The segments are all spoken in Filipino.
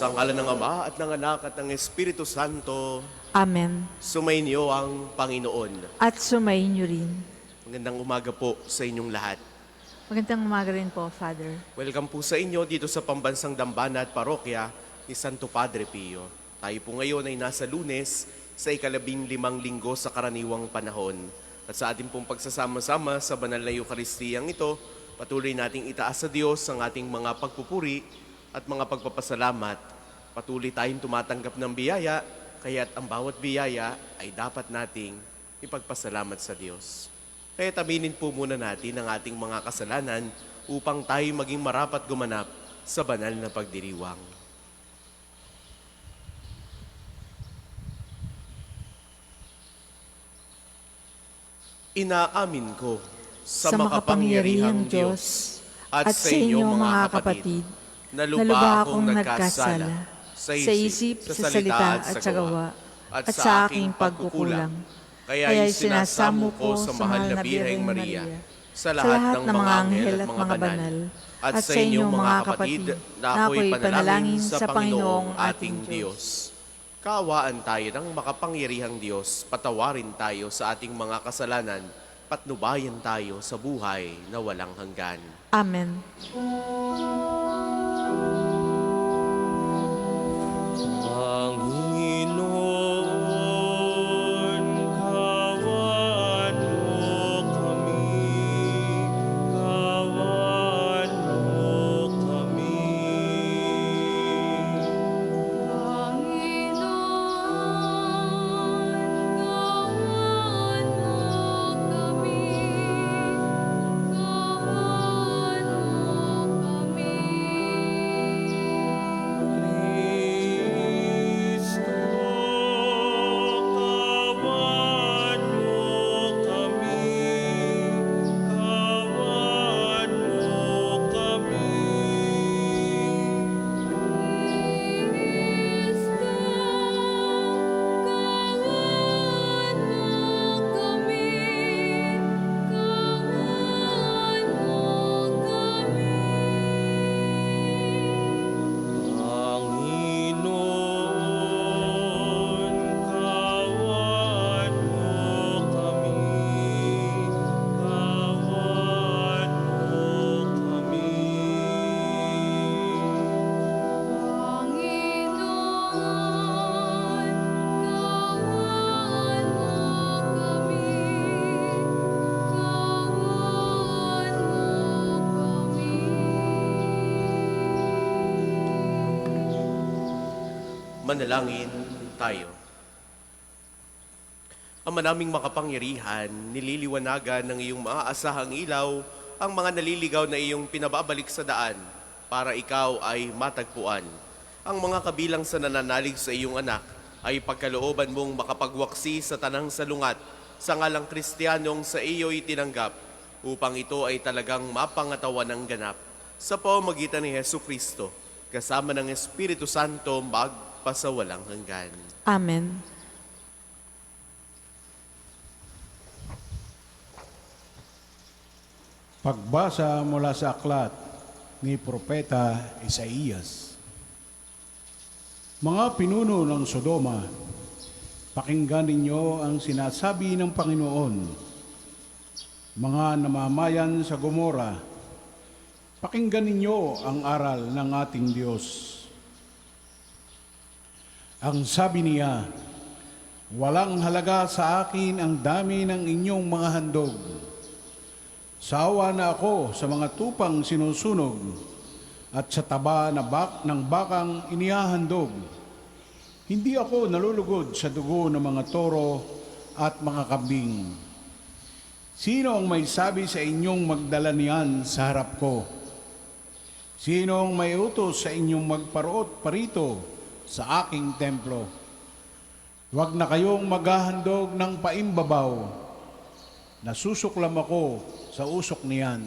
Sa ngalan ng Ama at ng Anak at ng Espiritu Santo, Amen. sumainyo ang Panginoon. At sumayin niyo rin. Magandang umaga po sa inyong lahat. Magandang umaga rin po, Father. Welcome po sa inyo dito sa Pambansang Dambana at Parokya ni Santo Padre Pio. Tayo po ngayon ay nasa Lunes sa ika-15 linggo sa karaniwang panahon. At sa ating pong pagsasama-sama sa banal na Eukaristiyang ito, patuloy nating itaas sa Diyos ang ating mga pagpupuri at mga pagpapasalamat. Patuloy tayong tumatanggap ng biyaya, kaya't ang bawat biyaya ay dapat nating ipagpasalamat sa Diyos. Kaya aminin po muna natin ang ating mga kasalanan upang tayo maging marapat gumanap sa banal na pagdiriwang. Inaamin ko sa makapangyarihang Diyos at sa inyong mga kapatid na lubha akong nagkasala sa isip, sa salita at sa gawa at sa aking pagkukulang. Kaya sinasamo ko sa mahal na Birheng Maria, sa lahat ng mga anghel at mga banal, at sa inyong mga kapatid na ako'y panalangin sa Panginoong ating Diyos. Kaawaan tayo ng makapangyarihang Diyos, patawarin tayo sa ating mga kasalanan, patnubayan tayo sa buhay na walang hanggan. Amen. Panginoon, kawan mo kami, kawan mo kami. Manalangin tayo. Ama naming makapangyarihan, nililiwanagan ng iyong maaasahang ilaw ang mga naliligaw na iyong pinababalik sa daan para ikaw ay matagpuan. Ang mga kabilang sa nananalig sa iyong anak ay pagkalooban mong makapagwaksi sa tanang salungat sa ngalang Kristiyanong sa iyo'y tinanggap upang ito ay talagang mapangatawan ng ganap sa pamamagitan ni Hesu Kristo kasama ng Espiritu Santo magpasawalang hanggan. Amen. Pagbasa mula sa aklat ni Propeta Isaías. Mga pinuno ng Sodoma, pakinggan ninyo ang sinasabi ng Panginoon. Mga namamayan sa Gomora, pakinggan ninyo ang aral ng ating Diyos. Ang sabi niya, walang halaga sa akin ang dami ng inyong mga handog. Sawa na ako sa mga tupang sinusunog at sa taba na ng bakang inihahandog. Hindi ako nalulugod sa dugo ng mga toro at mga kambing. Sino ang may sabi sa inyong magdala niyan sa harap ko? Sino ang may utos sa inyong magparoot parito sa aking templo? Huwag na kayong maghahandog ng paimbabaw. Nasusuklam ako sa usok niyan.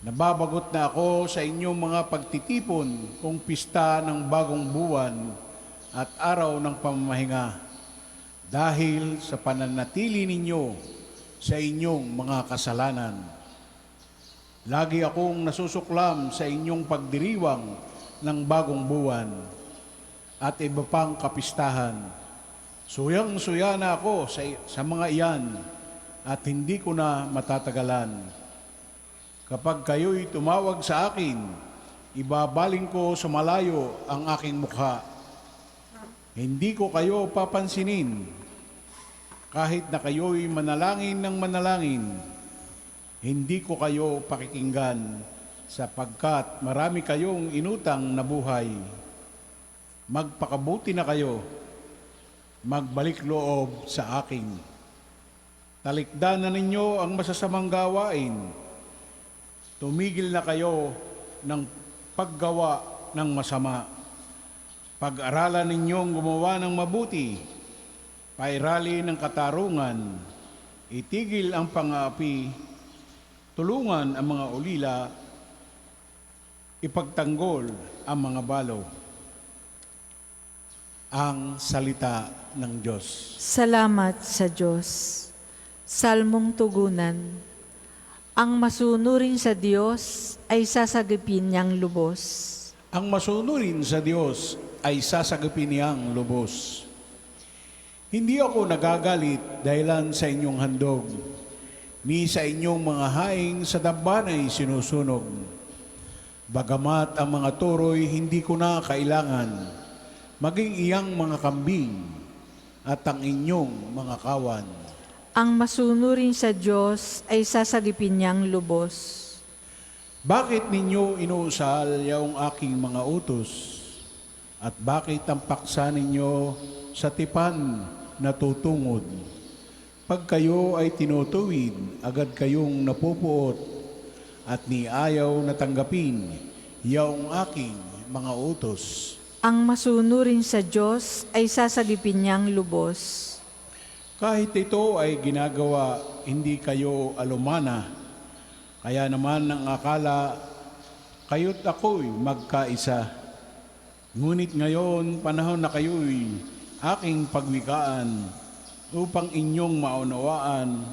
Nababagot na ako sa inyong mga pagtitipon kung pista ng bagong buwan at araw ng pamamahinga dahil sa pananatili ninyo sa inyong mga kasalanan. Lagi akong nasusuklam sa inyong pagdiriwang ng bagong buwan at iba pang kapistahan. Suyang-suya na ako sa mga iyan at hindi ko na matatagalan. Kapag kayo'y tumawag sa akin, ibabaling ko sa malayo ang aking mukha. Hindi ko kayo papansinin. Kahit na kayo'y manalangin ng manalangin, hindi ko kayo pakikinggan sapagkat marami kayong inutang na buhay. Magpakabuti na kayo, magbalik loob sa akin. Talikdan na ninyo ang masasamang gawain. Tumigil na kayo ng paggawa ng masama. Pag-aralan ninyong gumawa ng mabuti, pairali ng katarungan, itigil ang pang-aapi, tulungan ang mga ulila, ipagtanggol ang mga balo. Ang salita ng Diyos. Salamat sa Diyos. Salmong tugunan. Ang masunurin sa Diyos ay sasagipin niyang lubos. Ang masunurin sa Diyos ay sasagipin niyang lubos. Hindi ako nagagalit dahilan sa inyong handog, ni sa inyong mga haing sa dambanay sinusunog. Bagamat ang mga turoy hindi ko na kailangan, maging iyang mga kambing at ang inyong mga kawan. Ang masunurin sa Diyos ay sasagipin niyang lubos. Bakit ninyo inuusal yaong aking mga utos? At bakit ang paksa ninyo sa tipan natutungod? Pag kayo ay tinutuwid, agad kayong napupuot at ni ayaw na tanggapin yaong aking mga utos. Ang masunurin sa Diyos ay sasagipin niyang lubos. Kahit ito ay ginagawa, hindi kayo alumana. Kaya naman ang akala, kayo't ako'y magkaisa. Ngunit ngayon, panahon na kayo'y aking pagwikaan upang inyong maunawaan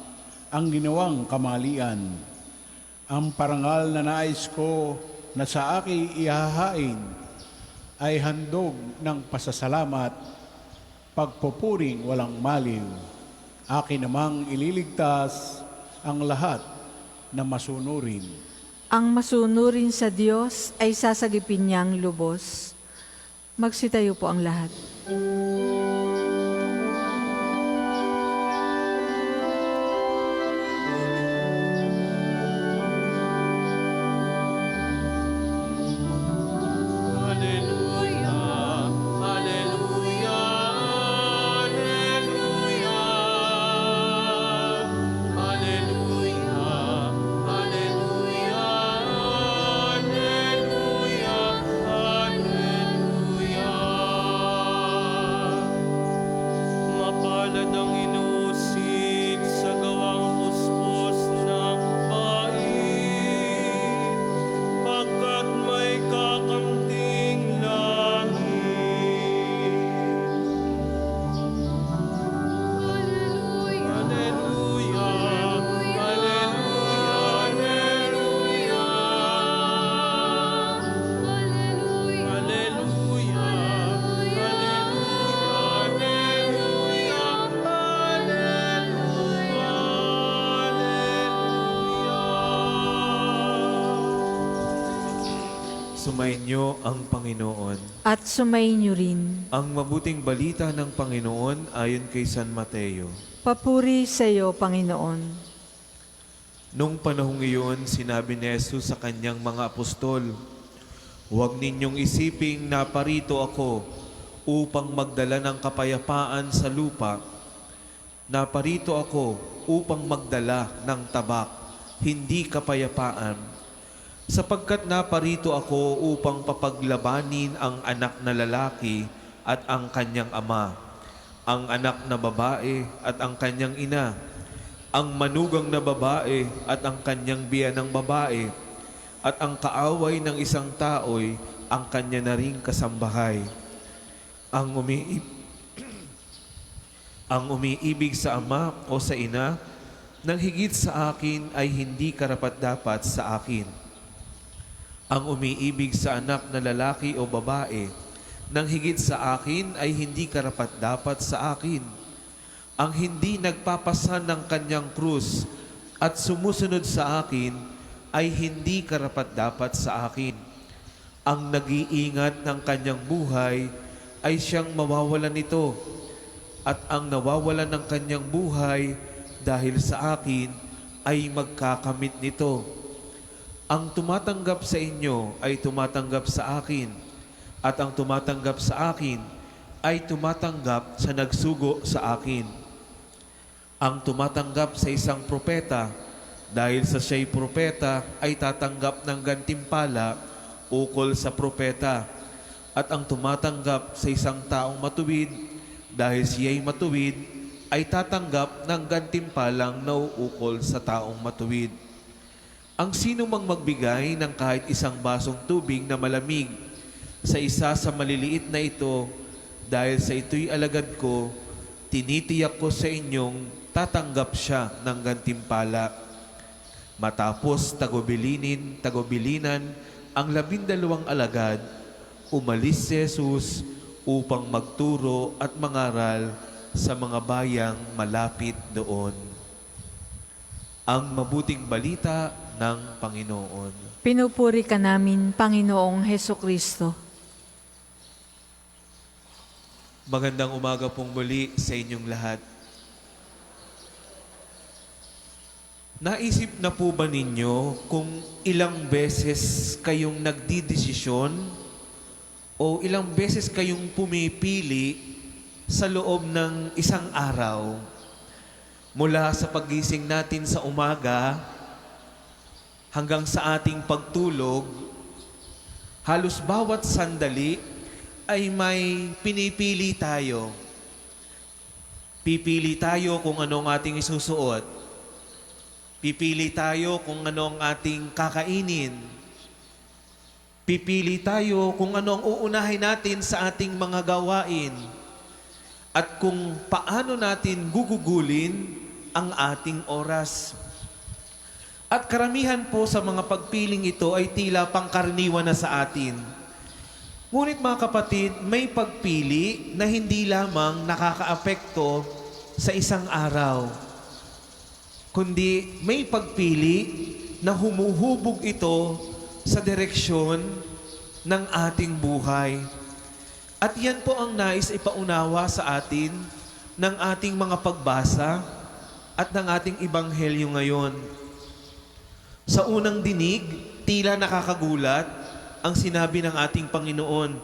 ang ginawang kamalian. Ang parangal na nais ko na sa akin ihahain ay handog ng pasasalamat, pagpupuring walang maliw. Akin namang ililigtas ang lahat na masunurin. Ang masunurin sa Diyos ay sasagipin niyang lubos. Magsitayo po ang lahat. Sumainyo ang Panginoon. At sumainyo rin. Ang mabuting balita ng Panginoon ayon kay San Mateo. Papuri sa iyo, Panginoon. Nung panahong iyon, sinabi ni Jesus sa kanyang mga apostol, "Huwag ninyong isiping naparito ako upang magdala ng kapayapaan sa lupa. Naparito ako upang magdala ng tabak, hindi kapayapaan. Sapagkat naparito ako upang papaglabanin ang anak na lalaki at ang kanyang ama, ang anak na babae at ang kanyang ina, ang manugang na babae at ang kanyang biyanang babae, at ang kaaway ng isang tao'y ang kanya na ring kasambahay. Ang umiibig sa ama o sa ina nang higit sa akin ay hindi karapat-dapat sa akin. Ang umiibig sa anak na lalaki o babae nang higit sa akin ay hindi karapat-dapat sa akin. Ang hindi nagpapasan ng kanyang krus at sumusunod sa akin ay hindi karapat-dapat sa akin. Ang nag-iingat ng kanyang buhay ay siyang mawawalan nito, at ang nawawalan ng kanyang buhay dahil sa akin ay magkakamit nito. Ang tumatanggap sa inyo ay tumatanggap sa akin, at ang tumatanggap sa akin ay tumatanggap sa nagsugo sa akin. Ang tumatanggap sa isang propeta, dahil sa siya'y propeta, ay tatanggap ng gantimpala ukol sa propeta. At ang tumatanggap sa isang taong matuwid, dahil siya'y matuwid, ay tatanggap ng gantimpalang nauukol sa taong matuwid. Ang sino mang magbigay ng kahit isang basong tubig na malamig sa isa sa maliliit na ito, dahil sa ito'y alagad ko, tinitiyak ko sa inyong tatanggap siya ng gantimpala. Matapos tagubilinan ang 12 alagad, umalis si Jesus upang magturo at mangaral sa mga bayang malapit doon. Ang mabuting balita ng Panginoon. Pinupuri ka namin, Panginoong Hesukristo. Magandang umaga pong muli sa inyong lahat. Naisip na po ba ninyo kung ilang beses kayong nagdidesisyon o ilang beses kayong pumipili sa loob ng isang araw? Mula sa paggising natin sa umaga hanggang sa ating pagtulog, halos bawat sandali ay may pinipili tayo. Pipili tayo kung ano ang ating isusuot. Pipili tayo kung ano ang ating kakainin. Pipili tayo kung ano ang uunahin natin sa ating mga gawain. At kung paano natin gugugulin ang ating oras. At karamihan po sa mga pagpiling ito ay tila pangkaraniwan na sa atin. Ngunit mga kapatid, may pagpili na hindi lamang nakakaapekto sa isang araw, kundi may pagpili na humuhubog ito sa direksyon ng ating buhay. At yan po ang nais ipaunawa sa atin ng ating mga pagbasa at ng ating ebanghelyo ngayon. Sa unang dinig, tila nakakagulat ang sinabi ng ating Panginoon,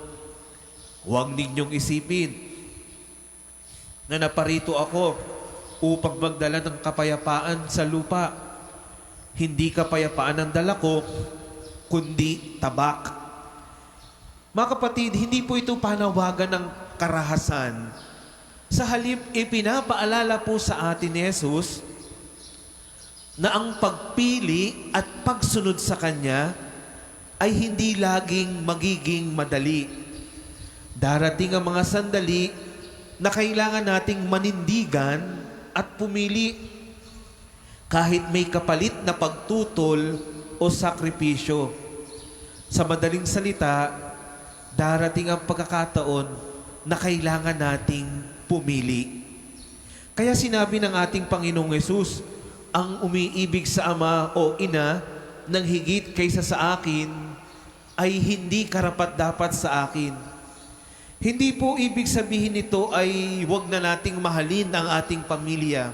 "Huwag ninyong isipin na naparito ako upang magdala ng kapayapaan sa lupa. Hindi kapayapaan ang dala ko, kundi tabak." Mga kapatid, hindi po ito panawagan ng karahasan. Sa halip, ipinapaalala po sa atin ni Jesus na ang pagpili at pagsunod sa Kanya ay hindi laging magiging madali. Darating ang mga sandali na kailangan nating manindigan at pumili kahit may kapalit na pagtutol o sakripisyo. Sa madaling salita, darating ang pagkakataon na kailangan nating pumili. Kaya sinabi ng ating Panginoong Hesus, ang umiibig sa ama o ina ng higit kaysa sa akin ay hindi karapat-dapat sa akin. Hindi po ibig sabihin nito ay huwag na nating mahalin ang ating pamilya.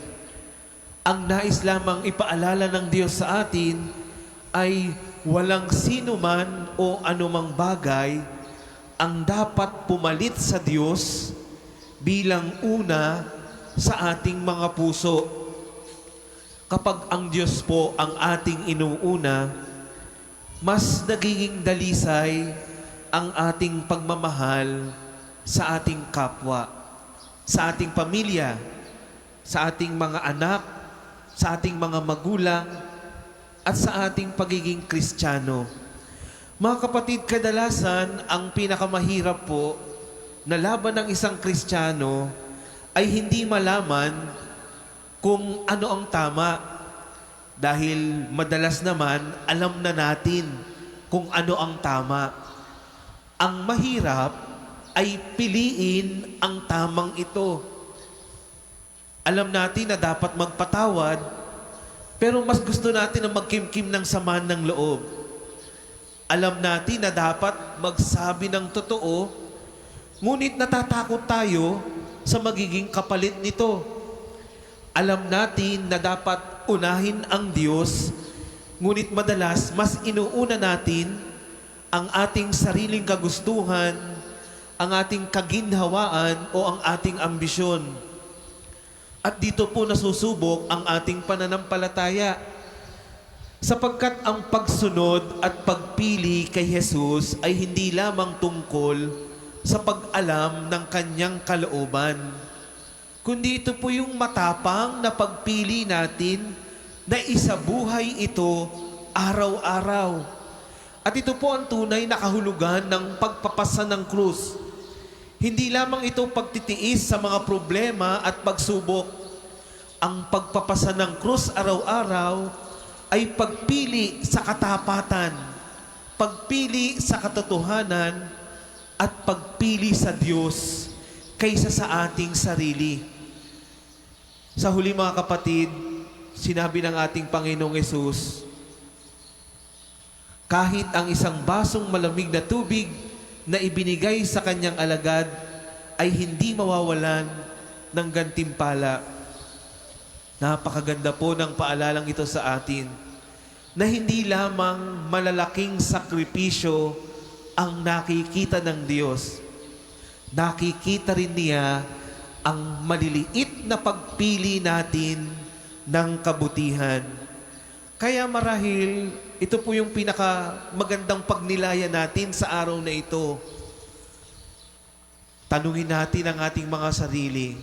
Ang nais lamang ipaalala ng Diyos sa atin ay walang sino man o anumang bagay ang dapat pumalit sa Diyos bilang una sa ating mga puso. Kapag ang Diyos po ang ating inuuna, mas nagiging dalisay ang ating pagmamahal sa ating kapwa, sa ating pamilya, sa ating mga anak, sa ating mga magulang, at sa ating pagiging Kristiyano. Mga kapatid, kadalasan ang pinakamahirap po na laban ng isang Kristiyano ay hindi malaman kung ano ang tama. Dahil madalas naman, alam na natin kung ano ang tama. Ang mahirap ay piliin ang tamang ito. Alam natin na dapat magpatawad, pero mas gusto natin na magkimkim ng samaan ng loob. Alam natin na dapat magsabi ng totoo, ngunit natatakot tayo sa magiging kapalit nito. Alam natin na dapat unahin ang Diyos, ngunit madalas mas inuuna natin ang ating sariling kagustuhan, ang ating kaginhawaan o ang ating ambisyon. At dito po nasusubok ang ating pananampalataya. Sapagkat ang pagsunod at pagpili kay Jesus ay hindi lamang tungkol sa pag-alam ng kanyang kalooban, kundi ito po yung matapang na pagpili natin na isabuhay ito araw-araw. At ito po ang tunay na kahulugan ng pagpapasa ng krus. Hindi lamang ito pagtitiis sa mga problema at pagsubok. Ang pagpapasa ng krus araw-araw ay pagpili sa katapatan, pagpili sa katotohanan, at pagpili sa Diyos kaysa sa ating sarili. Sa huli mga kapatid, sinabi ng ating Panginoong Hesus, kahit ang isang basong malamig na tubig na ibinigay sa kanyang alagad ay hindi mawawalan ng gantimpala. Napakaganda po ng paalalang ito sa atin na hindi lamang malalaking sakripisyo ang nakikita ng Diyos. Nakikita rin niya ang maliliit na pagpili natin ng kabutihan. Kaya marahil, ito po yung pinakamagandang pagnilaya natin sa araw na ito. Tanungin natin ang ating mga sarili.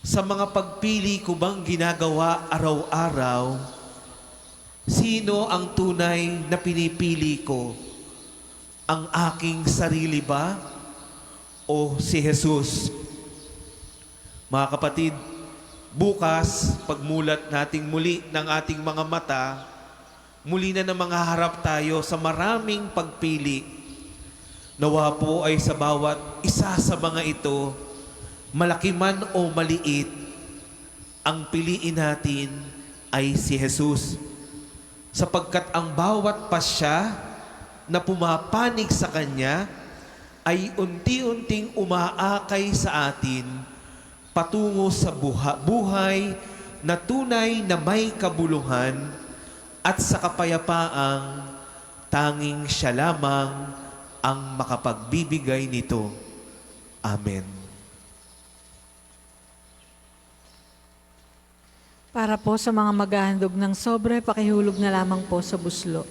Sa mga pagpili ko bang ginagawa araw-araw, sino ang tunay na pinipili ko? Ang aking sarili ba o si Jesus? Mga kapatid, bukas, pagmulat nating muli ng ating mga mata, muli na harap tayo sa maraming pagpili. Nawa po ay sa bawat isa sa mga ito, malaki man o maliit, ang piliin natin ay si Jesus. Sapagkat ang bawat pasya na pumapanig sa Kanya ay unti-unting umaakay sa atin patungo sa buhay na tunay na may kabuluhan at sa kapayapaang tanging siya lamang ang makapagbibigay nito. Amen. Para po sa mga maghahandog ng sobre, pakihulog na lamang po sa buslo.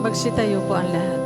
Magsitayo po ang lahat.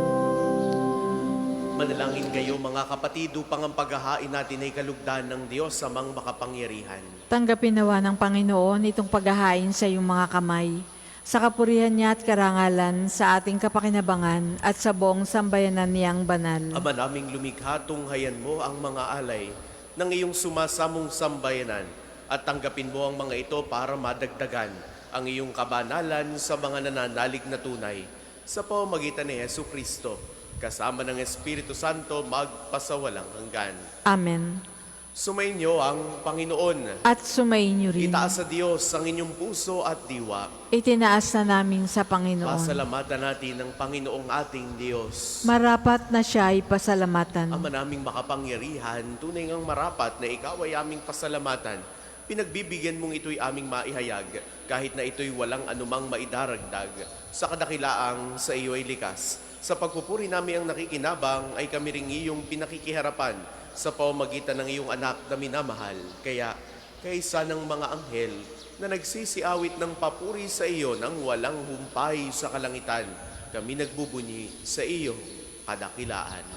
Manalangin kayo mga kapatid upang ang paghahain natin ay kalugdan ng Diyos sa mga makapangyarihan. Tanggapin nawa ng Panginoon itong paghahain sa iyong mga kamay, sa kapurihan niya at karangalan, sa ating kapakinabangan at sa buong sambayanan niyang banal. Ama naming lumikha, tunghayan mo ang mga alay ng iyong sumasamong sambayanan at tanggapin mo ang mga ito para madagdagan ang iyong kabanalan sa mga nananalig na tunay. Sa pamamagitan ni Yesu Kristo, kasama ng Espiritu Santo, magpasawalang hanggan. Amen. Sumainyo ang Panginoon. At sumainyo rin. Itaas sa Diyos ang inyong puso at diwa. Itinaas na namin sa Panginoon. Pasalamatan natin ang Panginoong ating Diyos. Marapat na siya ay pasalamatan. Ama naming makapangyarihan, tunay ngang marapat na ikaw ay aming pasalamatan. Pinagbibigyan mong ito'y aming maihayag, kahit na ito'y walang anumang maidaragdag. Sa kadakilaang sa iyo ay likas. Sa pagpupuri namin ang nakikinabang, ay kami ring iyong pinakikiharapan sa pamamagitan ng iyong anak na minamahal. Kaya, kaysa ng mga anghel na nagsisiawit ng papuri sa iyo nang walang humpay sa kalangitan, kami nagbubunyi sa iyo kadakilaan.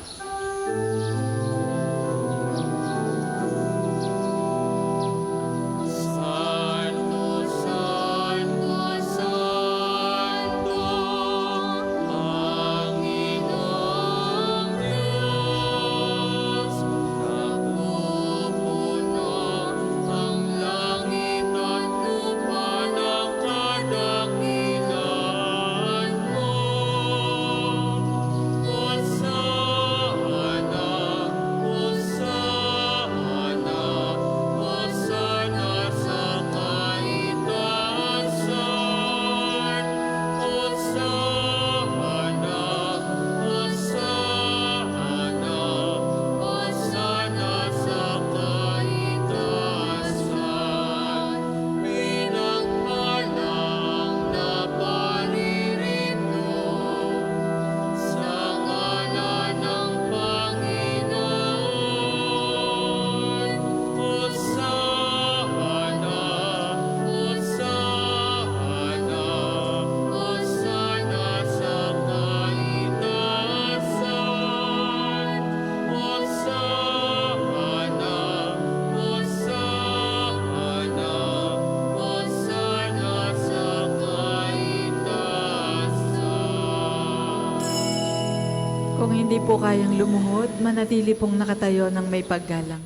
Kung hindi po kayang lumuhod, manatili pong nakatayo ng may paggalang.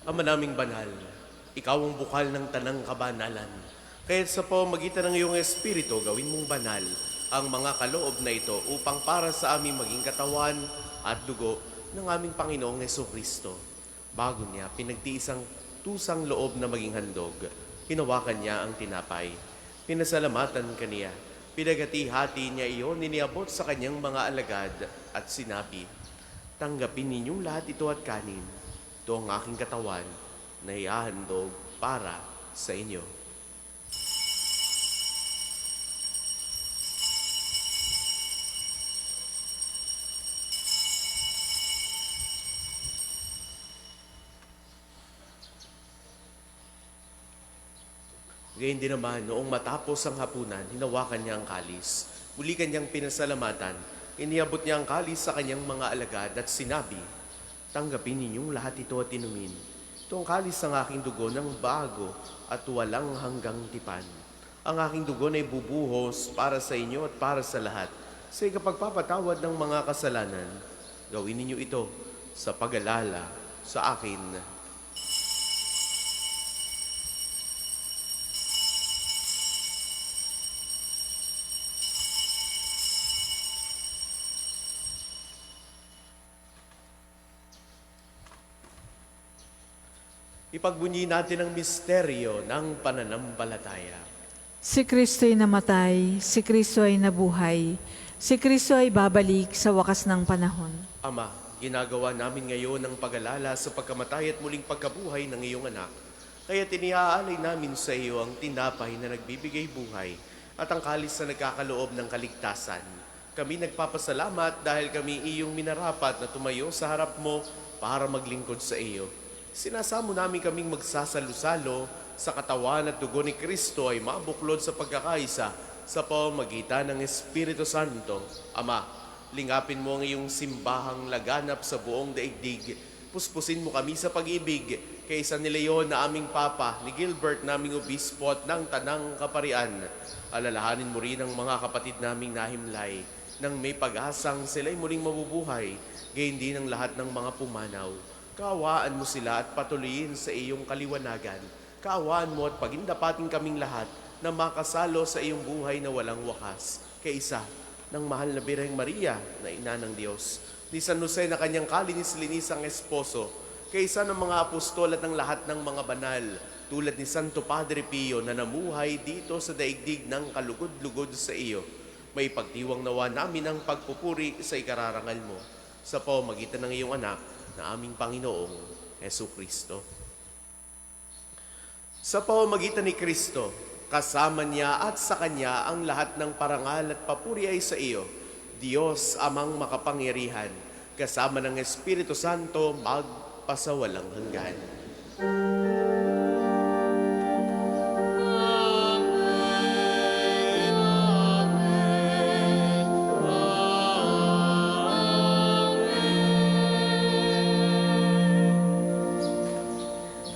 Ama naming banal, ikaw ang bukal ng tanang kabanalan. Kaya sa pamamagitan ng iyong Espiritu, gawin mong banal ang mga kaloob na ito upang para sa aming maging katawan at dugo ng aming Panginoong Jesucristo. Bago niya, pinagtiisang tusang loob na maging handog. Hinawakan niya ang tinapay. Pinasalamatan kaniya. Pinagati-hati niya iyon, niniabot sa kanyang mga alagad at sinabi, "Tanggapin ninyong lahat ito at kanin. Ito ang aking katawan na ihahandog para sa inyo." Gayun din naman, noong matapos ang hapunan, hinawakan niya ang kalis. Muli kanyang pinasalamatan, iniabot niya ang kalis sa kanyang mga alagad at sinabi, "Tanggapin ninyong lahat ito at inumin. Ito ang kalis ng aking dugo ng bago at walang hanggang tipan. Ang aking dugo na ibubuhos para sa inyo at para sa lahat. Sa ikapagpapatawad ng mga kasalanan, gawin ninyo ito sa pag-alala sa akin." Ipagbunyi natin ang misteryo ng pananampalataya. Si Kristo ay namatay, si Kristo ay nabuhay, si Kristo ay babalik sa wakas ng panahon. Ama, ginagawa namin ngayon ang pag-alala sa pagkamatay at muling pagkabuhay ng iyong anak. Kaya tiniaalay namin sa iyo ang tinapay na nagbibigay buhay at ang kalis na nagkakaloob ng kaligtasan. Kami nagpapasalamat dahil kami iyong minarapat na tumayo sa harap mo para maglingkod sa iyo. Sinasamo namin kaming magsasalo-salo sa katawan at dugo ni Kristo ay mabuklod sa pagkakaisa sa pamamagitan ng Espiritu Santo. Ama, lingapin mo ang iyong simbahang laganap sa buong daigdig. Puspusin mo kami sa pag-ibig kay San Leon na aming Papa, ni Gilbert naming Obispo at ng Tanang Kaparian. Alalahanin mo rin ang mga kapatid naming nahimlay nang may pag-asang sila'y muling mabubuhay, gayon din ang lahat ng mga pumanaw. Kaawaan mo sila at patuloyin sa iyong kaliwanagan. Kaawaan mo at pagindapatin kaming lahat na makasalo sa iyong buhay na walang wakas. Kaisa ng mahal na Birheng Maria na ina ng Diyos, ni San Jose na kanyang kalinis-linis ang esposo, kaysa ng mga apostol at ng lahat ng mga banal, tulad ni Santo Padre Pio na namuhay dito sa daigdig ng kalugod-lugod sa iyo. May pagdiwang nawa namin ang pagpupuri sa ikararangal mo sa pamamagitan ng iyong anak na aming Panginoong Jesucristo. Sa pamamagitan ni Kristo, kasama niya at sa Kanya ang lahat ng parangal at papuri ay sa iyo, Diyos amang makapangyarihan, kasama ng Espiritu Santo magpasawalang hanggan.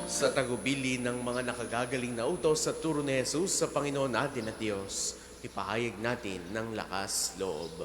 Sa tagubili ng mga nakagagaling na utos sa turo ni Jesus sa Panginoon natin at Diyos, ipahayag natin ng lakas loob.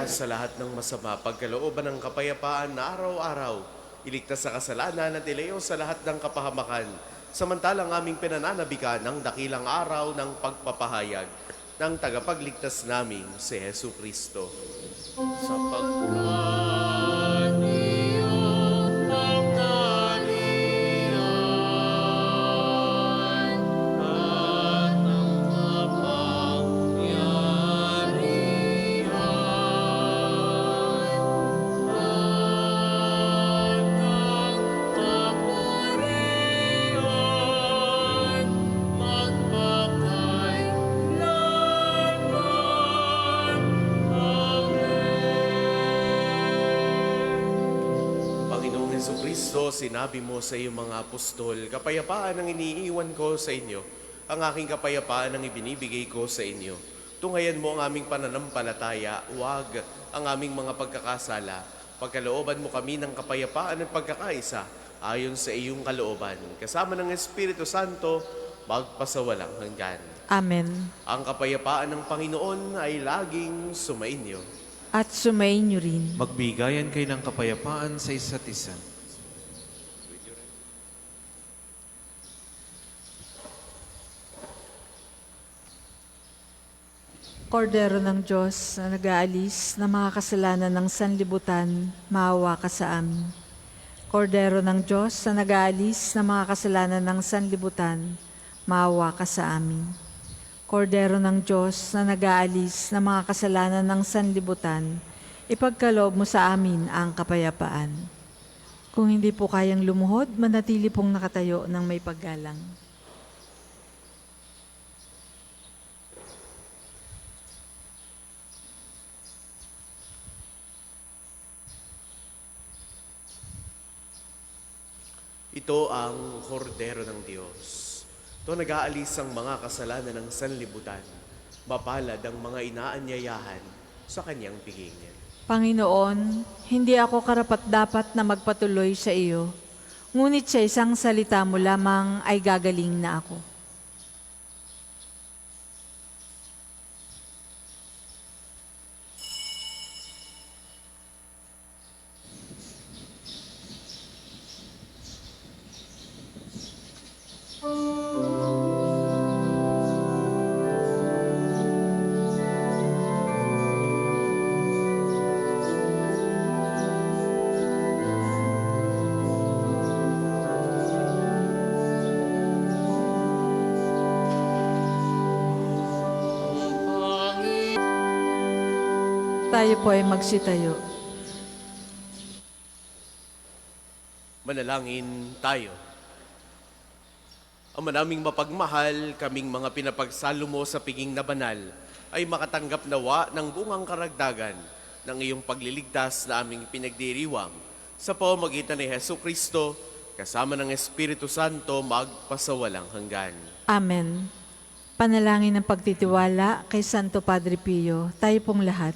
Sa lahat ng masama, pagkalooban ng kapayapaan na araw-araw, iligtas sa kasalanan at ilayo sa lahat ng kapahamakan, samantalang aming pinananabikan ng dakilang araw ng pagpapahayag ng tagapagligtas naming si Jesucristo. Jesucristo, sinabi mo sa iyong mga apostol, kapayapaan ang iniiwan ko sa inyo, ang aking kapayapaan ang ibinibigay ko sa inyo. Tunghayan mo ang aming pananampalataya, huwag ang aming mga pagkakasala. Pagkalooban mo kami ng kapayapaan at pagkakaisa, ayon sa iyong kalooban. Kasama ng Espiritu Santo, magpasawalang hanggan. Amen. Ang kapayapaan ng Panginoon ay laging sumainyo. At sumainyo rin. Magbigayan kayo ng kapayapaan sa isa't isa. Kordero ng Diyos na nag-aalis ng mga kasalanan ng sanlibutan, maawa ka sa amin. Kordero ng Diyos na nag-aalis ng mga kasalanan ng sanlibutan, maawa ka sa amin. Kordero ng Diyos na nag-aalis ng mga kasalanan ng sanlibutan, ipagkaloob mo sa amin ang kapayapaan. Kung hindi po kayang lumuhod, manatili pong nakatayo ng may paggalang. Ito ang kordero ng Diyos. Ito nag-aalis ang mga kasalanan ng sanlibutan. Mapalad ang mga inaanyayahan sa kanyang piging. Panginoon, hindi ako karapat-dapat na magpatuloy sa iyo, Ngunit sa isang salita mo lamang ay gagaling na ako. Tayo po ay magsitayo. Manalangin tayo. Ang manaming mapagmahal, kaming mga pinapagsalo mo sa piging na banal, ay makatanggap nawa ng bungang karagdagan ng iyong pagliligtas na aming pinagdiriwang sa pamamagitan ni Hesu Kristo, kasama ng Espiritu Santo, magpasawalang hanggan. Amen. Panalangin ng pagtitiwala kay Santo Padre Pio, tayo pong lahat.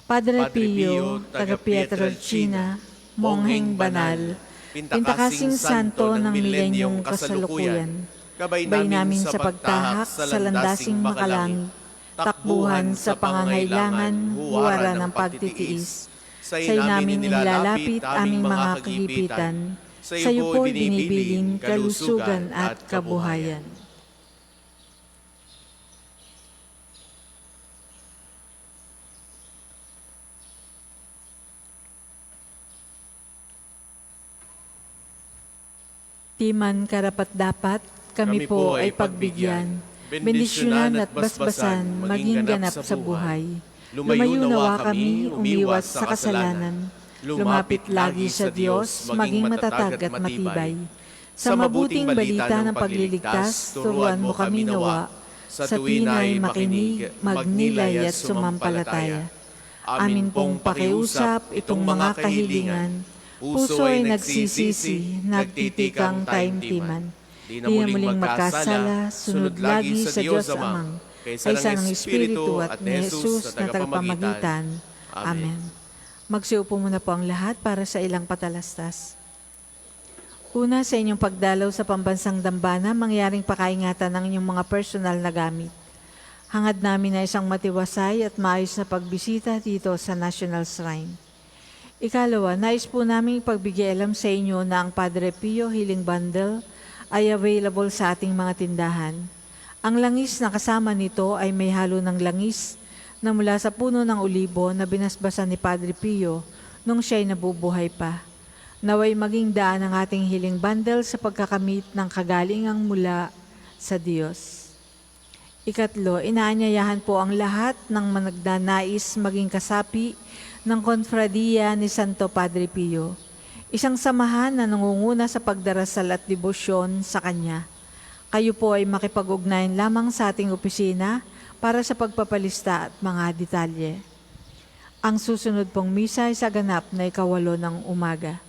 Padre Pio, taga Pietrelcina, mongheng banal, pintakasing santo ng milenyong kasalukuyan, gabay namin sa pagtahak sa landasing makalangit, takbuhan sa pangangailangan, huwara ng pagtitiis. Sa'yo namin nilalapit aming mga kagipitan, sa'yo po'y binibiling kalusugan at kabuhayan. Di man karapat-dapat, kami po ay pagbigyan, bendisyonan at basbasan, maging ganap sa buhay. Lumayo nawa kami, umiwas sa kasalanan, lumapit lagi sa Diyos, maging matatag at matibay. Sa mabuting balita ng pagliligtas, turuan mo kami nawa, sa tuwinay makinig, magnilay at sumampalataya. Amin pong pakiusap itong mga kahilingan, puso ay nagsisisi, nagtitikang taimtiman. Di na muling magkasala, sunod lagi sa Diyos Amang, kaysa ng Espiritu at ni Jesus na tagapamagitan. Amen. Magsiupo muna po ang lahat para sa ilang patalastas. Una, sa inyong pagdalaw sa pambansang dambana, mangyaring pakaingatan ng inyong mga personal na gamit. Hangad namin na isang matiwasay at maayos na pagbisita dito sa National Shrine. Ikalawa, nais po namin ipagbigay alam sa inyo na ang Padre Pio Healing Bundle ay available sa ating mga tindahan. Ang langis na kasama nito ay may halo ng langis na mula sa puno ng olibo na binasbasan ni Padre Pio nung siya'y nabubuhay pa. Naway maging daan ang ating Healing Bundle sa pagkakamit ng kagalingang mula sa Diyos. Ikatlo, inaanyayahan po ang lahat ng nagnanais maging kasapi ng Konfradiya ni Santo Padre Pio, isang samahan na nangunguna sa pagdarasal at debosyon sa Kanya. Kayo po ay makipag-ugnayan lamang sa ating opisina para sa pagpapalista at mga detalye. Ang susunod pong misa ay sa ganap na 8:08 ng umaga.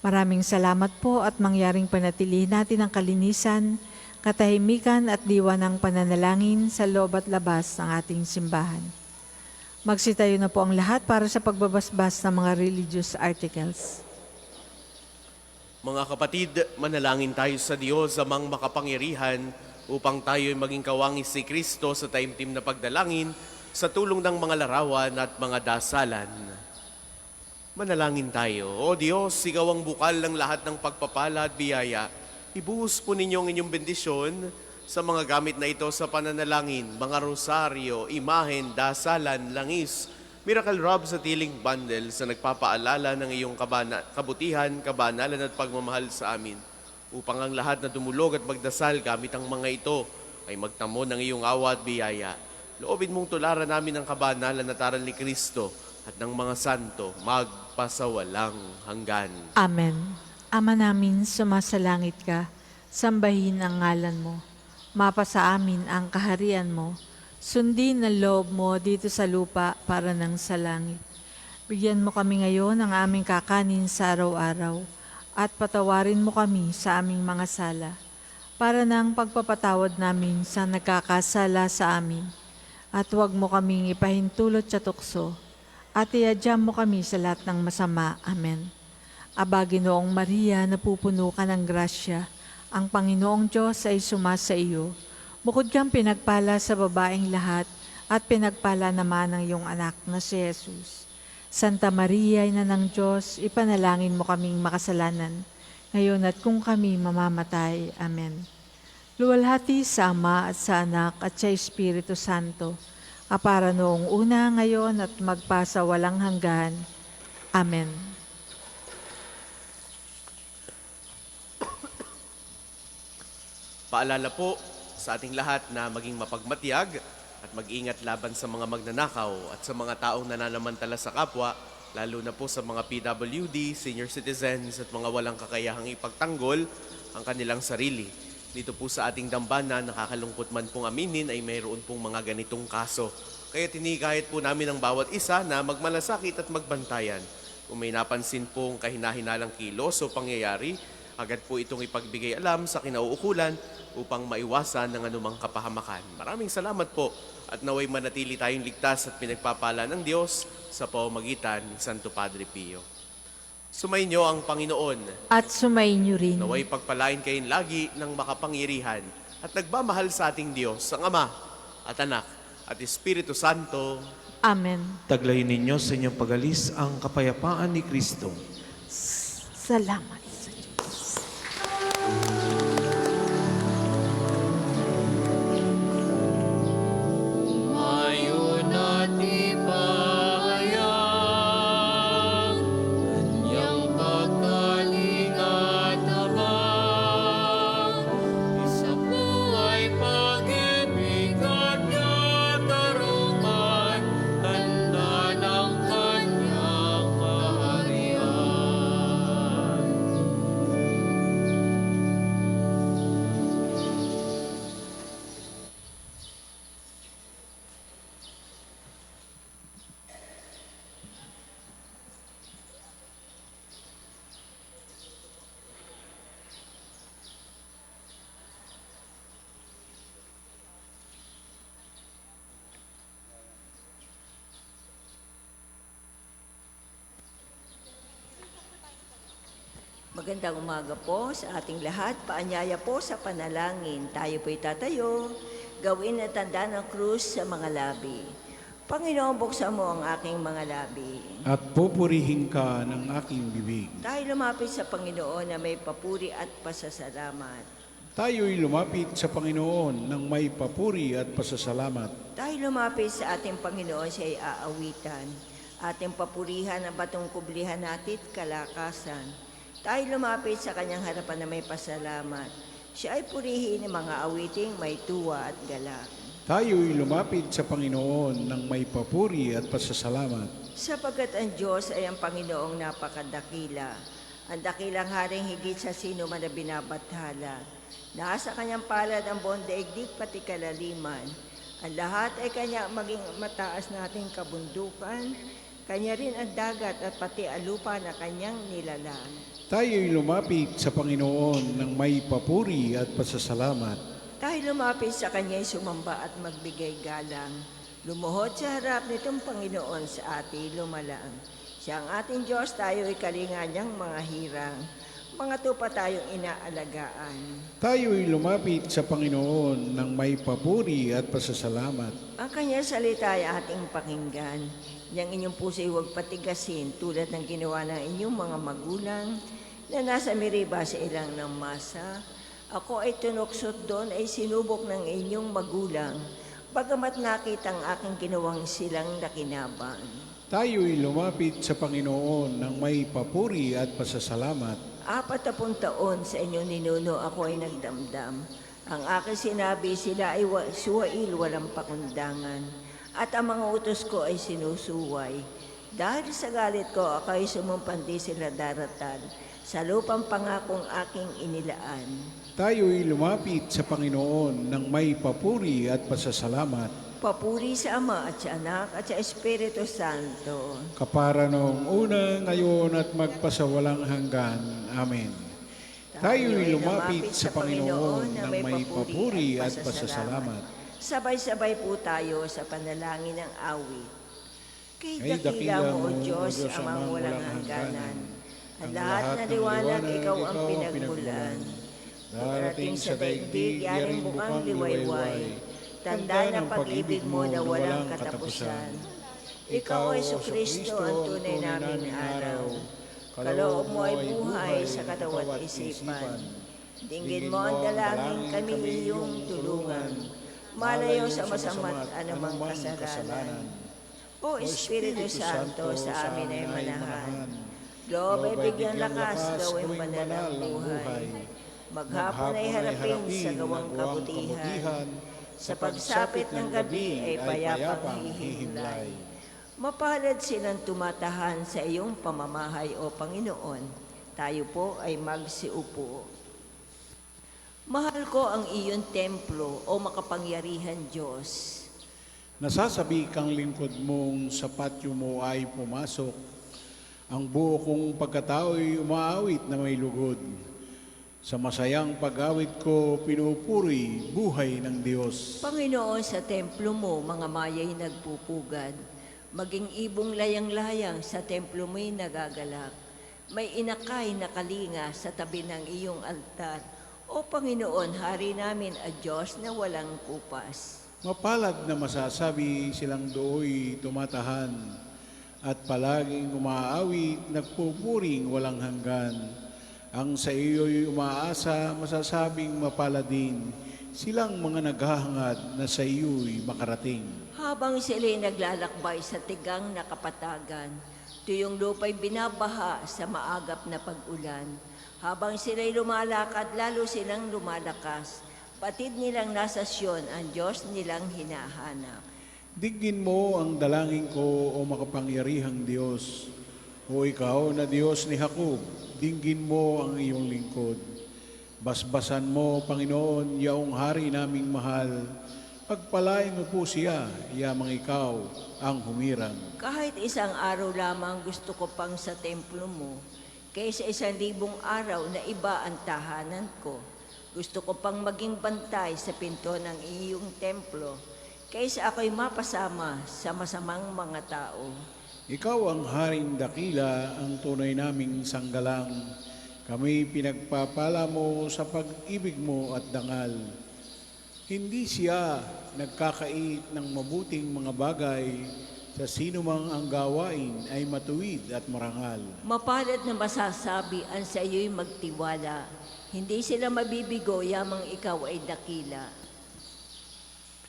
Maraming salamat po at mangyaring panatilihin natin ang kalinisan, katahimikan at diwa ng pananalangin sa loob at labas ng ating simbahan. Magsitayo na po ang lahat para sa pagbabasbas ng mga religious articles. Mga kapatid, manalangin tayo sa Diyos amang makapangyarihan upang tayo ay maging kawangis si Kristo sa taimtim na pagdalangin sa tulong ng mga larawan at mga dasalan. Manalangin tayo. O Diyos, ikaw ang bukal ng lahat ng pagpapala at biyaya. Ibuhos po ninyo ang inyong bendisyon sa mga gamit na ito sa pananalangin, mga rosaryo, imahen, dasalan, langis, miracle rub sa Healing Bundle sa nagpapaalala ng iyong kabutihan, kabanalan at pagmamahal sa amin, upang ang lahat na dumulog at magdasal gamit ang mga ito ay magtamo ng iyong awa at biyaya. Loobin mong tularan namin ang kabanalan na taral ni Kristo at ng mga santo magpasawalang hanggan. Amen. Ama namin, sumasalangit ka, sambahin ang ngalan mo. Mapa sa amin ang kaharian mo. Sundin ang loob mo dito sa lupa para nang sa langit. Bigyan mo kami ngayon ng aming kakanin sa araw-araw at patawarin mo kami sa aming mga sala para nang pagpapatawad namin sa nagkakasala sa amin. At huwag mo kaming ipahintulot sa tukso at iadya mo kami sa lahat ng masama. Amen. Aba, Ginoong Maria, napupuno ka ng grasya. Ang Panginoong Diyos ay sumasa iyo. Bukod kang pinagpala sa babaeng lahat, at pinagpala naman ang iyong anak na si Jesus. Santa Maria, Ina ng Diyos, ipanalangin mo kaming makasalanan, ngayon at kung kami mamamatay. Amen. Luwalhati sa Ama at sa Anak at sa Espiritu Santo, kapara noong una, ngayon at magpasa walang hanggan. Amen. Paalala po sa ating lahat na maging mapagmatiyag at mag-ingat laban sa mga magnanakaw at sa mga taong nananamantala sa kapwa, lalo na po sa mga PWD, senior citizens at mga walang kakayahang ipagtanggol ang kanilang sarili. Dito po sa ating dambana, nakakalungkot man pong aminin ay mayroon pong mga ganitong kaso. Kaya tinikahit po namin ang bawat isa na magmalasakit at magbantayan. Kung may napansin pong kahinahinalang kilos o pangyayari, agad po itong ipagbigay alam sa kinauukulan upang maiwasan ng anumang kapahamakan. Maraming salamat po at naway manatili tayong ligtas at pinagpapala ng Diyos sa pamamagitan ni Santo Padre Pio. Sumainyo ang Panginoon. At sumainyo rin. Naway pagpalain kayong lagi ng makapangyarihan at nagmamahal sa ating Diyos, ang Ama at Anak at Espiritu Santo. Amen. Taglayin ninyo sa inyong pagalis ang kapayapaan ni Kristo. Salamat sa Diyos. Ngayon at ipahayag kanyang pagkaling at habag. Isa po ay pag-ibig at katarungan, tanda ng kanyang kaharian. Magandang umaga po sa ating lahat. Paanyaya po sa panalangin. Tayo po'y tatayo. Gawin na tanda ng krus sa mga labi. Panginoon, buksan mo ang aking mga labi. At pupurihin ka ng aking bibig. Tayo lumapit sa Panginoon na may papuri at pasasalamat. Tayo'y lumapit sa Panginoon ng may papuri at pasasalamat. Tayo lumapit sa ating Panginoon siya'y aawitan. Ating papurihan ang batong kublihan natin kalakasan. Tayo lumapit sa kanyang harapan na may pasalamat. Siya ay purihin ng mga awiting may tuwa at galak. Tayo'y lumapit sa Panginoon ng may papuri at pasasalamat. Sapagkat ang Diyos ay ang Panginoong napakadakila. Ang dakilang haring higit sa sino man na binabathala. Nasa kanyang palad ang buong daigdig pati kalaliman. Ang lahat ay kanya maging mataas nating kabundukan. Kanya rin ang dagat at pati ang lupa na kanyang nilalang. Tayo'y lumapit sa Panginoon ng may papuri at pasasalamat. Tayo lumapit sa kanya'y sumamba at magbigay galang. Lumuhod sa harap nitong Panginoon sa ating lumalang. Siya ang ating Diyos, tayo'y kalinga niyang mga hirang. Mga tupa tayong inaalagaan. Tayo'y lumapit sa Panginoon ng may papuri at pasasalamat. Ang kanyang salita ay ating pakinggan. Yang inyong puso'y huwag patigasin tulad ng ginawa ng inyong mga magulang na nasa Meriba sa ilang ng masa. Ako ay tunuksot doon ay sinubok ng inyong magulang, bagamat nakita ang aking ginawang silang nakinabang. Tayo'y lumapit sa Panginoon ng may papuri at pasasalamat. 40 taon sa inyong ninuno ako ay nagdamdam. Ang aking sinabi, sila ay suwail walang pakundangan. At ang mga utos ko ay sinusuway. Dahil sa galit ko, ako ay sumumpandi sila daratan sa lupang pangakong aking inilaan. Tayo'y lumapit sa Panginoon ng may papuri at pasasalamat. Papuri sa Ama at sa Anak at sa Espiritu Santo. Kapara noong una, ngayon at magpasawalang hanggan. Amen. Tayo'y lumapit sa Panginoon ng may papuri at pasasalamat. Sabay-sabay po tayo sa panalangin ng awit. Kay Kay dakila mo, O Diyos, amang walang hangganan. Ang lahat ng liwanag, ikaw ang pinagmulan. Darating sa daigdig, yaring bukang liwayway. Tanda ng pag-ibig mo na walang katapusan. Ikaw ay Kristo, ang tunay naming araw. Kaloob mo ay buhay sa katawan at isipan. Dinggin mo ang dalangin, kami iyong tulungan. Malayo sa masama't anumang kasalanan. O Espiritu Santo, sa amin ay manahan. Loob ay bigyan lakas, gawin banal ang buhay. Maghapon ay harapin sa gawang kabutihan. Sa pagsapit ng gabi ay payapang hihimlay. Mapalad silang tumatahan sa iyong pamamahay, O Panginoon. Tayo po ay magsiupo. Mahal ko ang iyong templo, O makapangyarihan Diyos. Nasasabi kang lingkod mong sa patio mo ay pumasok. Ang buo kong pagkatao'y umaawit na may lugod. Sa masayang pag-awit ko, pinupuri buhay ng Diyos. Panginoon, sa templo mo, mga maya'y nagpupugad. Maging ibong layang-layang sa templo mo'y nagagalak. May inakay na kalinga sa tabi ng iyong altar. O Panginoon, hari namin at Diyos na walang kupas. Mapalad na masasabi silang dooy tumatahan at palaging umaawit, nagpupuring walang hanggan. Ang sa iyo'y umaasa, masasabing mapalad din silang mga naghahangad na sa iyo'y makarating. Habang sila'y naglalakbay sa tigang na kapatagan, tuyong lupa'y binabaha sa maagap na pag-ulan. Habang sila'y lumalakad, lalo silang lumalakas. Batid nilang nasa Siyon ang Diyos nilang hinahanap. Digin mo ang dalangin ko, O makapangyarihang Diyos. O ikaw na Diyos ni Jacob, dinggin mo ang iyong lingkod. Basbasan mo, Panginoon, yaong hari naming mahal. Pagpalain mo po siya, yamang ikaw ang humirang. Kahit isang araw lamang gusto ko pang sa templo mo, kaysa 1,000 araw na iba ang tahanan ko. Gusto ko pang maging bantay sa pinto ng iyong templo, kaysa ako'y mapasama sa masamang mga tao. Ikaw ang haring dakila, ang tunay naming sanggalang. Kami pinagpapala mo sa pag-ibig mo at dangal. Hindi siya nagkakait ng mabuting mga bagay, sa sino mang ang gawain ay matuwid at marangal. Mapalad na masasabi ang sa iyo'y magtiwala. Hindi sila mabibigo, yamang ikaw ay dakila.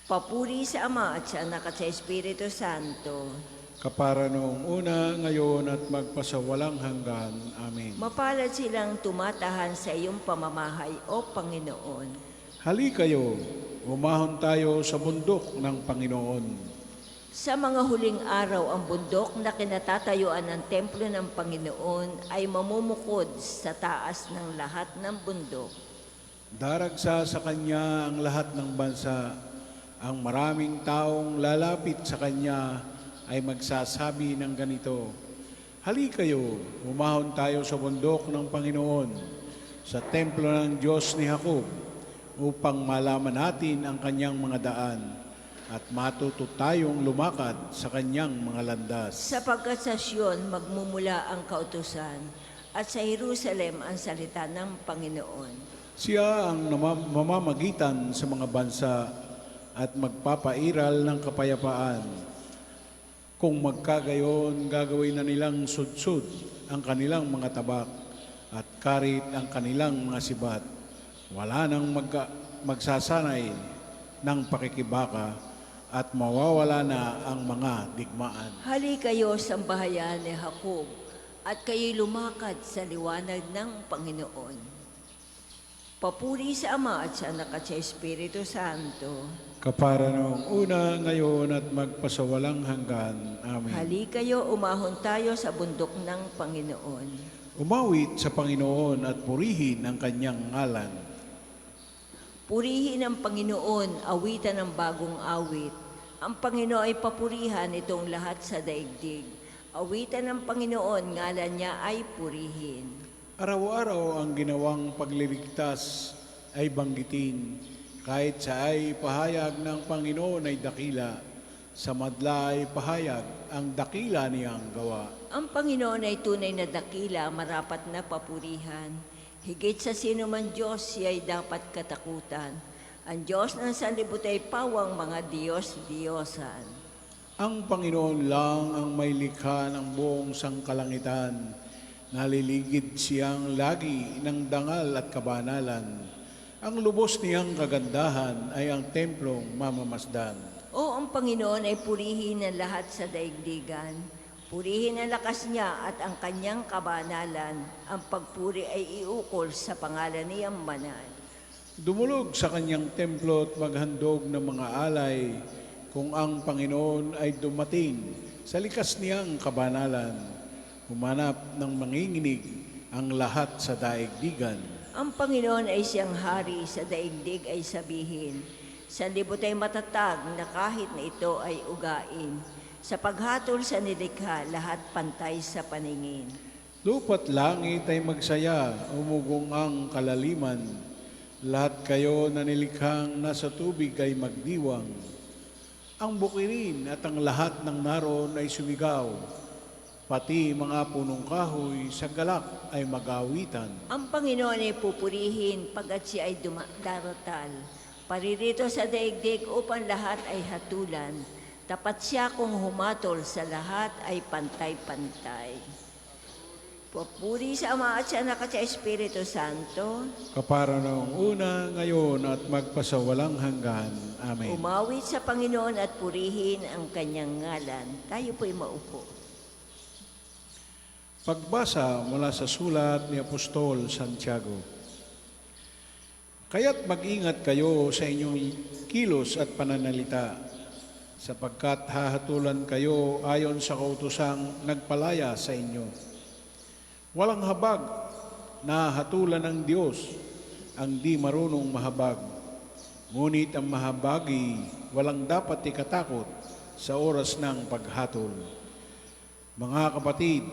Papuri sa Ama at sa Anak at sa Espiritu Santo. Kapara noong una, ngayon at magpasawalang hanggan. Amen. Mapalad silang tumatahan sa iyong pamamahay, O Panginoon. Hali kayo, umahon tayo sa bundok ng Panginoon. Sa mga huling araw, ang bundok na kinatatayuan ng templo ng Panginoon ay mamumukod sa taas ng lahat ng bundok. Daragsa sa Kanya ang lahat ng bansa. Ang maraming taong lalapit sa Kanya ay magsasabi ng ganito, Hali kayo, umahon tayo sa bundok ng Panginoon, sa templo ng Diyos ni Jacob, upang malaman natin ang Kanyang mga daan at matuto tayong lumakad sa Kanyang mga landas. Sapagkat sa Siyon magmumula ang kautusan at sa Jerusalem ang salita ng Panginoon. Siya ang mamamagitan sa mga bansa at magpapairal ng kapayapaan. Kung magkagayon, gagawin na nilang sudsud ang kanilang mga tabak at karit ang kanilang mga sibat. Wala nang magsasanay ng pakikibaka at mawawala na ang mga digmaan. Hali kayo sa bahayan ni Jacob at kayo'y lumakad sa liwanag ng Panginoon. Papuri sa Ama at sa Anak at sa Espiritu Santo. Kapara noong una, ngayon at magpasawalang hanggan. Amen. Hali kayo, umahon tayo sa bundok ng Panginoon. Umawit sa Panginoon at purihin ang Kanyang ngalan. Purihin ang Panginoon, awitan ng bagong awit. Ang Panginoon ay papurihan itong lahat sa daigdig. Awitan ng Panginoon, ngalan niya ay purihin. Araw-araw ang ginawang pagliligtas ay banggitin, kahit sa ay pahayag ng Panginoon ay dakila. Sa madla ay pahayag ang dakila niyang gawa. Ang Panginoon ay tunay na dakila, marapat na papurihan. Higit sa sino man Diyos, siya ay dapat katakutan. Ang Diyos ng sanlibutan ay pawang mga Diyos-Diyosan. Ang Panginoon lang ang may likha ng buong sangkalangitan. Naliligid siyang lagi ng dangal at kabanalan. Ang lubos niyang kagandahan ay ang templong mamamasdan. O ang Panginoon ay purihin ng lahat sa daigdigan. Purihin ang lakas niya at ang kanyang kabanalan. Ang pagpuri ay iukol sa pangalan niyang banal. Dumulog sa kanyang templo at maghandog ng mga alay kung ang Panginoon ay dumating sa likas niyang kabanalan. Humanap ng manginginig ang lahat sa daigdigan. Ang Panginoon ay siyang hari sa daigdig ay sabihin. Sanlibot ay matatag na kahit na ito ay ugain. Sa paghatol sa nilikha, lahat pantay sa paningin. Lupa't langit ay magsaya, umugong ang kalaliman. Lahat kayo na nilikhang nasa tubig ay magdiwang. Ang bukirin at ang lahat ng naroon ay sumigaw. Pati mga punong kahoy sa galak ay magawitan. Ang Panginoon ay pupurihin pagkat siya ay daratal. Paririto sa daigdig upang lahat ay hatulan. Tapat siya kung humatol sa lahat ay pantay-pantay. Papuri sa Ama at sa Anak at sa Espiritu Santo. Kapara noong una, ngayon at magpasawalang hanggan. Amen. Umawit sa Panginoon at purihin ang kanyang ngalan. Tayo po'y maupo. Pagbasa mula sa sulat ni Apostol Santiago. Kaya't mag-ingat kayo sa inyong kilos at pananalita, sapagkat hahatulan kayo ayon sa kautusang nagpalaya sa inyo. Walang habag na hatulan ng Diyos ang di marunong mahabag. Ngunit ang mahabagi walang dapat ikatakot sa oras ng paghatol. Mga kapatid,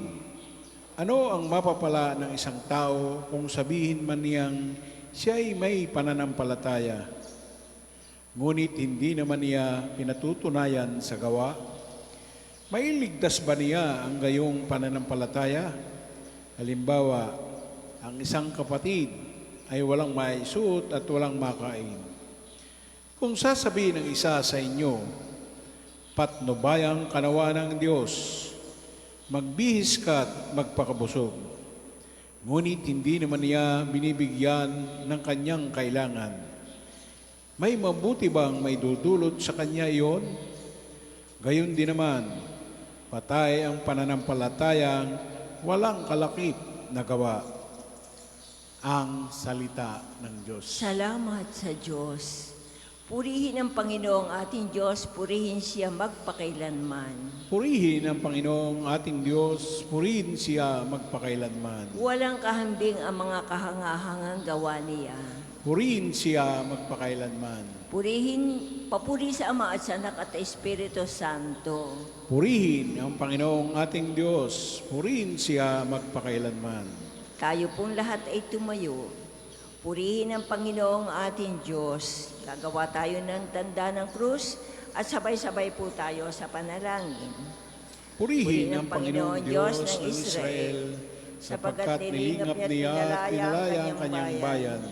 ano ang mapapala ng isang tao kung sabihin man niyang siya ay may pananampalataya, ngunit hindi naman niya pinatutunayan sa gawa? Mailigtas ba niya ang gayong pananampalataya? Halimbawa, ang isang kapatid ay walang maisuot at walang makain. Kung sasabihin ng isa sa inyo, patnubayang kanawa ng Diyos, magbihis ka at magpakabusog, ngunit hindi naman niya binibigyan ng kanyang kailangan, may mabuti bang may dudulot sa kanya iyon? Gayon din naman, patay ang pananampalatayang walang kalakip na gawa. Ang salita ng Diyos. Salamat sa Diyos. Purihin ang Panginoong ating Diyos, purihin siya magpakailanman. Purihin ang Panginoong ating Diyos, purihin siya magpakailanman. Walang kahambing ang mga kahangahangang gawa niya. Purihin siya magpakailanman. Papuri sa Ama at sa Anak at Espiritu Santo. Purihin ang Panginoong ating Diyos, purihin siya magpakailanman. Tayo pong lahat ay tumayo. Purihin ang Panginoong ating Diyos. Gagawa tayo ng tanda ng krus at sabay-sabay po tayo sa panalangin. Purihin ang Panginoong Diyos ng Israel, sapagkat nilingap niya at pinalaya ang kanyang bayan,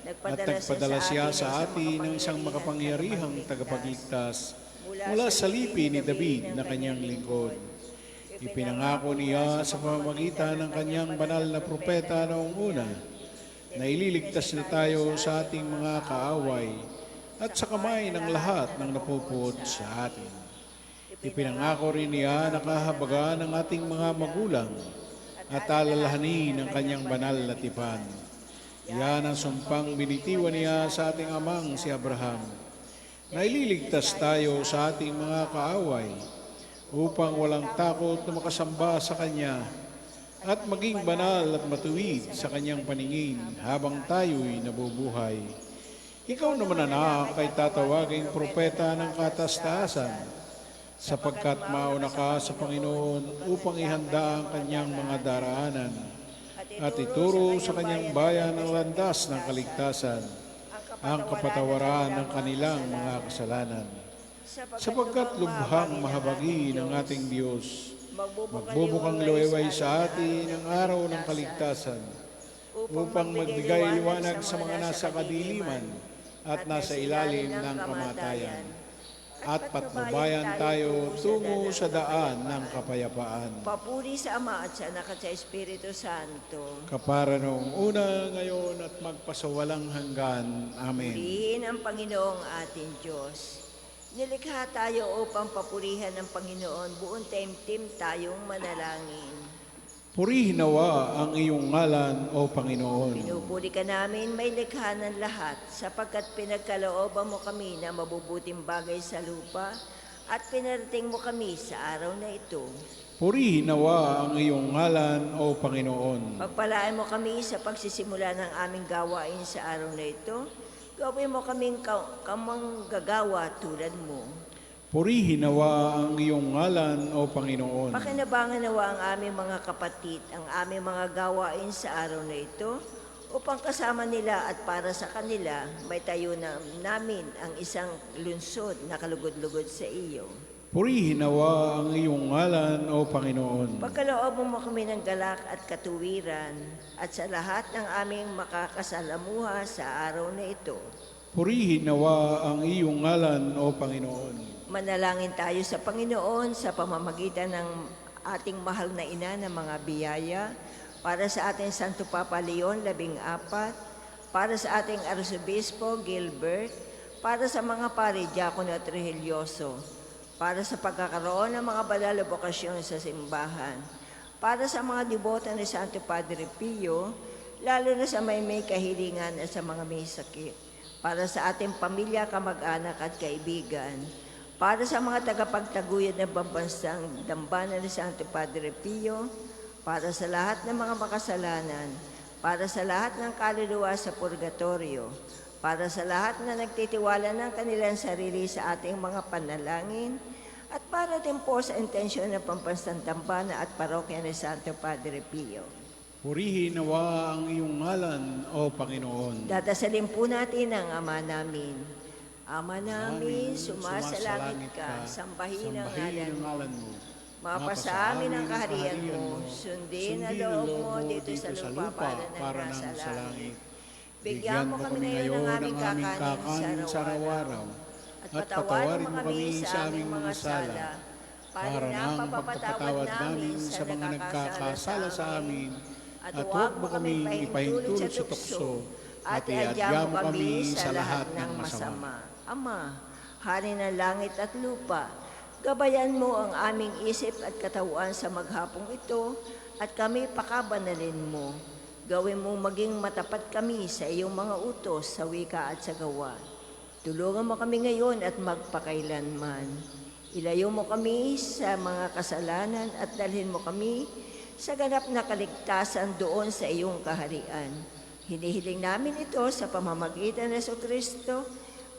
at nagpadala siya sa atin ng isang makapangyarihang tagapagligtas mula sa lipi ni David na kanyang lingkod. Ipinangako niya sa pamamagitan ng kanyang banal na propeta noong una na ililigtas na tayo sa ating mga kaaway at sa kamay ng lahat ng napupuot sa atin. Ipinangako rin niya na kahabagan ng ating mga magulang at alalahanin ng kanyang banal na tipan. Yan ang sumpang binitiwan niya sa ating amang si Abraham, na ililigtas tayo sa ating mga kaaway upang walang takot na makasamba sa Kanya at maging banal at matuwid sa Kanyang paningin habang tayo'y nabubuhay. Ikaw naman, anak, ay tatawaging propeta ng kataas-taasan, sapagkat mauna ka sa Panginoon upang ihanda ang Kanyang mga daraanan at ituro sa kanyang bayan ang landas ng kaligtasan, ang kapatawaran ng kanilang mga kasalanan. sapagkat lubhang mahabagi ng ating Diyos. Magbubukang luwayway sa atin ang araw ng kaligtasan, upang magbigay liwanag sa mga nasa kadiliman at nasa ilalim ng kamatayan, at patnubayan tayo tungo sa daan ng kapayapaan. Papuri sa Ama at sa Anak at sa Espiritu Santo. Kapara noong una, ngayon at magpasawalang hanggan. Amen. Purihin ang Panginoong ating Diyos. Nilikha tayo upang papurihan ng Panginoon, buong taimtim tayong manalangin. Purihin nawa ang iyong ngalan, O Panginoon. Pinupuri ka namin, may likha ng lahat, sapagkat pinagkalooban mo kami na mabubuting bagay sa lupa at pinarating mo kami sa araw na ito. Purihin nawa ang iyong ngalan, O Panginoon. Pagpalaan mo kami sa pagsisimula ng aming gawain sa araw na ito. Gawin mo kaming kamang gagawa tulad mo. Purihin nawa ang iyong ngalan, O Panginoon. Pakinabangan nawa ang aming mga kapatid, ang aming mga gawain sa araw na ito, upang kasama nila at para sa kanila, may tayo namin ang isang lunsod na kalugod-lugod sa iyo. Purihin nawa ang iyong ngalan, O Panginoon. Pagkaloob mo kami ng galak at katuwiran, at sa lahat ng aming makakasalamuha sa araw na ito. Purihin nawa ang iyong ngalan, O Panginoon. Manalangin tayo sa Panginoon sa pamamagitan ng ating mahal na ina ng mga biyaya, para sa ating Santo Papa Leon 14, para sa ating Arsobispo Gilbert, para sa mga pari, diakono at religyoso, para sa pagkakaroon ng mga banal na bokasyon sa simbahan, para sa mga debota ni Santo Padre Pio, lalo na sa may kahilingan at sa mga may sakit, para sa ating pamilya, kamag-anak at kaibigan, para sa mga tagapagtaguyod ng pambansang dambana ni Santo Padre Pio, para sa lahat ng mga makasalanan, para sa lahat ng kaluluwa sa purgatorio, para sa lahat na nagtitiwala ng kanilang sarili sa ating mga panalangin, at para din po sa intensyon ng pambansang dambana at parokya ni Santo Padre Pio. Purihin nawa ang iyong ngalan, O Panginoon. Dadasalin po natin ang Ama namin. Ama namin, sumasalangit ka, sambahin ang ngalan mo. Mapasa amin ang kaharian mo, sundin ang loob mo dito sa lupa para ng nasa langit. Bigyan mo kami ngayon ng aming kakanin sa araw-araw, at patawarin mo kami sa aming mga sala, para na pagpapatawad namin sa mga nagkakasala sa amin, at huwag mo kami ipahintulot sa tukso, at iadya mo kami sa lahat ng masama. Ama, Hari ng langit at lupa, gabayan mo ang aming isip at katawan sa maghapong ito, at kami pakabanalin mo. Gawin mo maging matapat kami sa iyong mga utos sa wika at sa gawa. Tulungan mo kami ngayon at magpakailanman. Ilayo mo kami sa mga kasalanan at dalhin mo kami sa ganap na kaligtasan doon sa iyong kaharian. Hinihiling namin ito sa pamamagitan ng Jesucristo,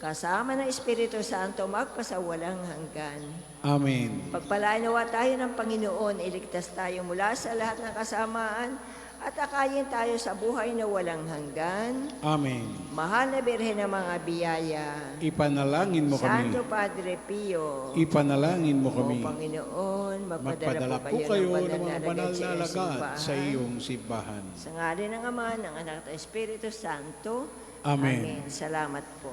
kasama ng Espiritu Santo, magpasawalang hanggan. Amen. Pagpalain nawa tayo ng Panginoon, iligtas tayo mula sa lahat ng kasamaan, at akayin tayo sa buhay na walang hanggan. Amen. Mahal na Birhen ng mga biyaya, Ipanalangin mo kami. Santo Padre Pio, Ipanalangin mo O kami. Panginoon, Magpadala po kayo ng mga banal na alagad sa iyong simbahan. Sa ngalan ng Ama, ng Anak at Espiritu Santo. Amen. Salamat po.